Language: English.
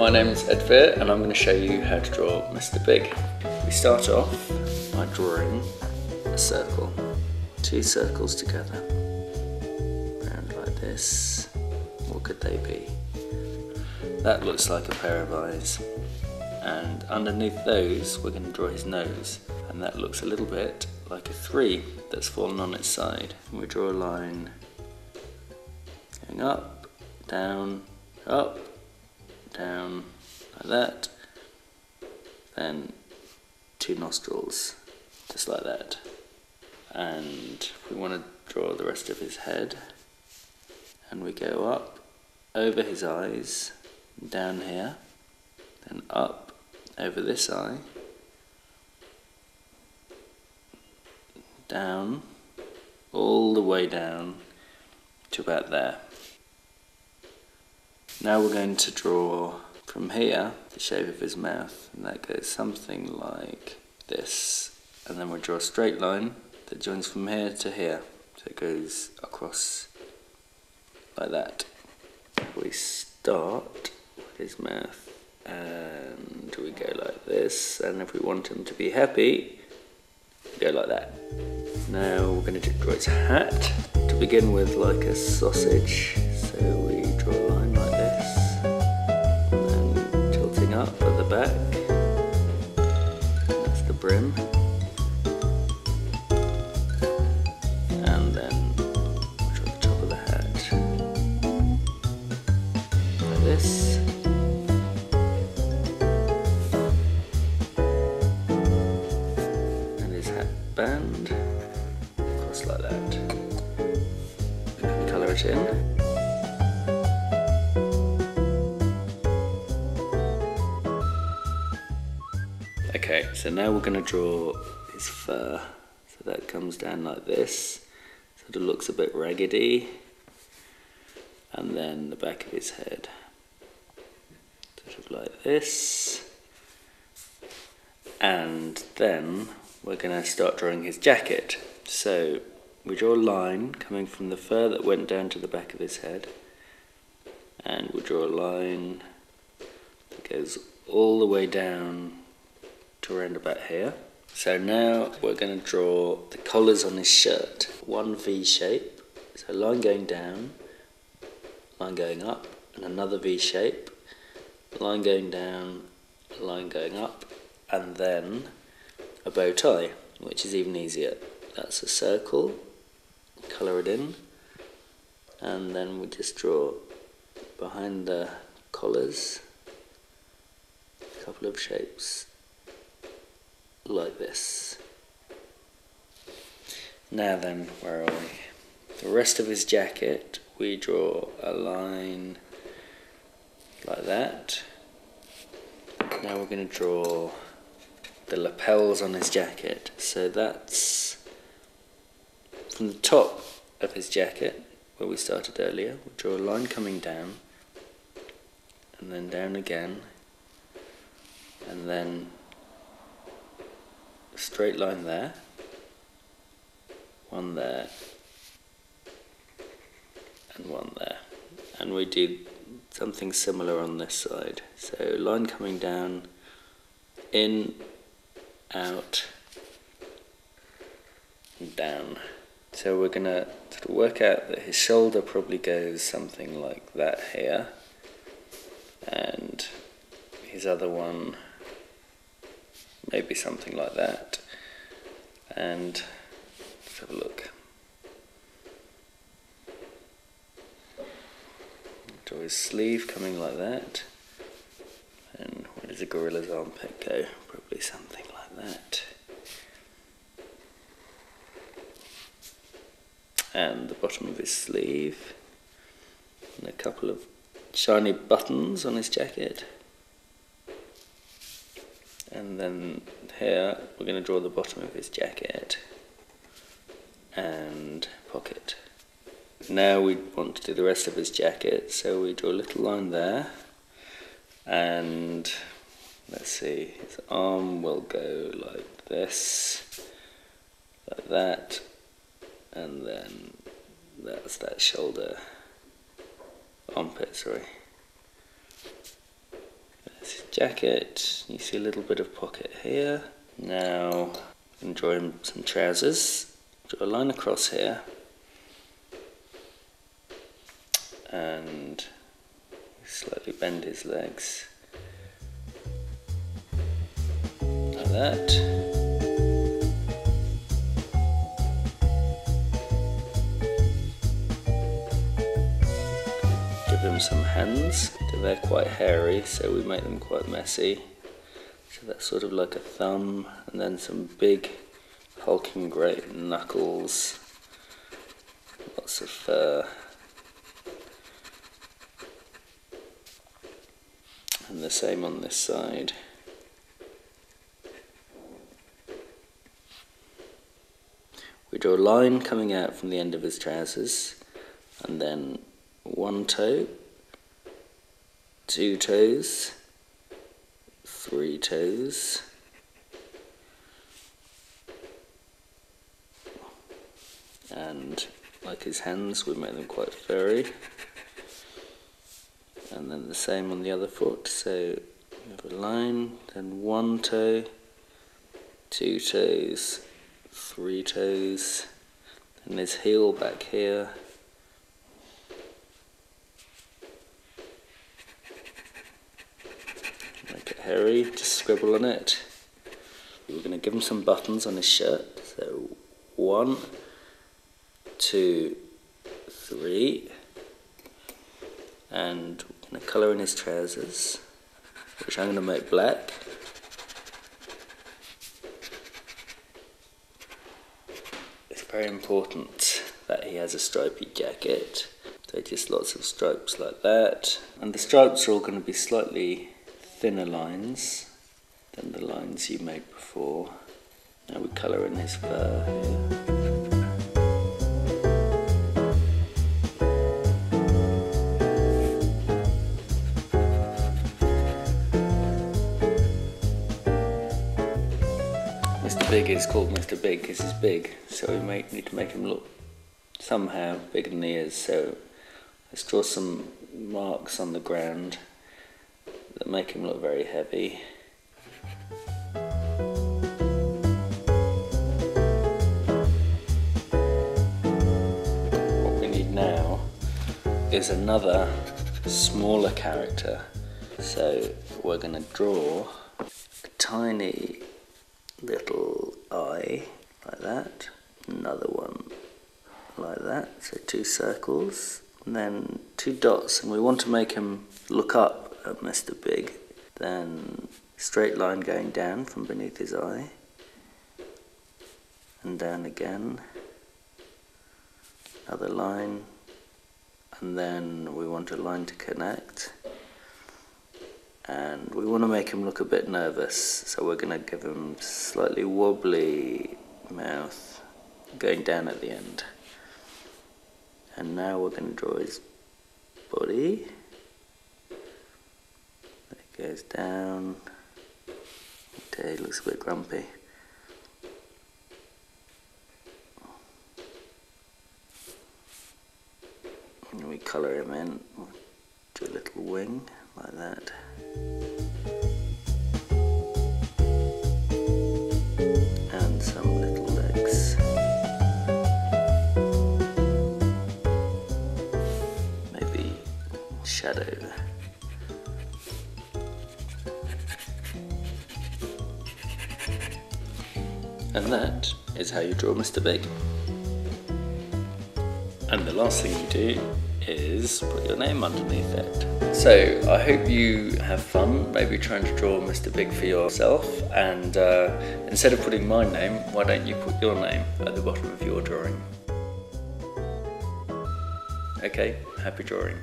my name's Ed Vere and I'm going to show you how to draw Mr. Big. We start off by drawing a circle, two circles together, round like this. What could they be? That looks like a pair of eyes, and underneath those we're going to draw his nose, and that looks a little bit like a 3 that's fallen on its side. And we draw a line going up, down, like that, then 2 nostrils, just like that. And we want to draw the rest of his head, and we go up over his eyes, down here, then up over this eye, down, all the way down to about there. Now we're going to draw from here the shape of his mouth, and that goes something like this. And then we'll draw a straight line that joins from here to here, so it goes across like that. We start with his mouth and we go like this, and if we want him to be happy, we go like that. Now we're going to draw his hat, to begin with like a sausage, so we draw a line like this, and then tilting up at the back, that's the brim, and then we'll draw the top of the hat, like this. And his hat band, across like that. Colour it in. Okay, so now we're going to draw his fur. So that comes down like this, sort of looks a bit raggedy, and then the back of his head, sort of like this. And then we're going to start drawing his jacket. So we draw a line coming from the fur that went down to the back of his head, and we'll draw a line that goes all the way down to around about here. So now we're going to draw the collars on his shirt. One V shape, so line going down, line going up, and another V shape, line going down, line going up, and then a bow tie, which is even easier. That's a circle, colour it in, and then we just draw behind the collars a couple of shapes like this. Now then, where are we? The rest of his jacket, we draw a line like that. Now we're going to draw the lapels on his jacket. So that's from the top of his jacket, where we started earlier. We'll draw a line coming down, and then down again, and then a straight line there, one there, and one there. And we do something similar on this side. So line coming down, in, out, and down. So we're going to sort of work out that his shoulder probably goes something like that here, and his other one maybe something like that. And let's have a look. Draw his sleeve coming like that, and where does a gorilla's armpit go? Probably something like that. And the bottom of his sleeve, and a couple of shiny buttons on his jacket. And then here we're going to draw the bottom of his jacket and pocket. Now we want to do the rest of his jacket, so we draw a little line there, and let's see, his arm will go like this, like that, and then that's that shoulder, armpit, sorry. That's his jacket. You see a little bit of pocket here. Now I'm going to draw him some trousers. Draw a line across here. And slightly bend his legs. Like that. Give him some hands. They're quite hairy, so we make them quite messy. So that's sort of like a thumb, and then some big hulking great knuckles. Lots of fur. And the same on this side. We draw a line coming out from the end of his trousers, and then one toe, two toes, three toes, and like his hands, we make them quite furry. And then the same on the other foot, so we have a line, then one toe, two toes, three toes, and his heel back here. Make it hairy, just scribble on it. We're going to give him some buttons on his shirt, so 1, 2, 3, and we're going to colour in his trousers, which I'm going to make black. It's very important that he has a stripy jacket, so just lots of stripes like that, and the stripes are all going to be slightly thinner lines than the lines you made before. Now we colour in his fur here. Mr. Big is called Mr. Big because he's big, so we need to make him look somehow bigger than he is. So let's draw some marks on the ground that make him look very heavy. What we need now is another smaller character. So we're going to draw a tiny little eye like that, another one like that, so 2 circles, and then 2 dots, and we want to make him look up at Mr. Big. Then straight line going down from beneath his eye, and down again, another line, and then we want a line to connect. And we want to make him look a bit nervous, so we're going to give him slightly wobbly mouth going down at the end. And now we're going to draw his body. It goes down. Okay, he looks a bit grumpy. And we colour him in. We'll do a little wing like that. And some little legs. Maybe shadow. And that is how you draw Mr. Big. And the last thing you do is put your name underneath it. So I hope you have fun maybe trying to draw Mr. Big for yourself, and instead of putting my name, why don't you put your name at the bottom of your drawing? Okay, happy drawing.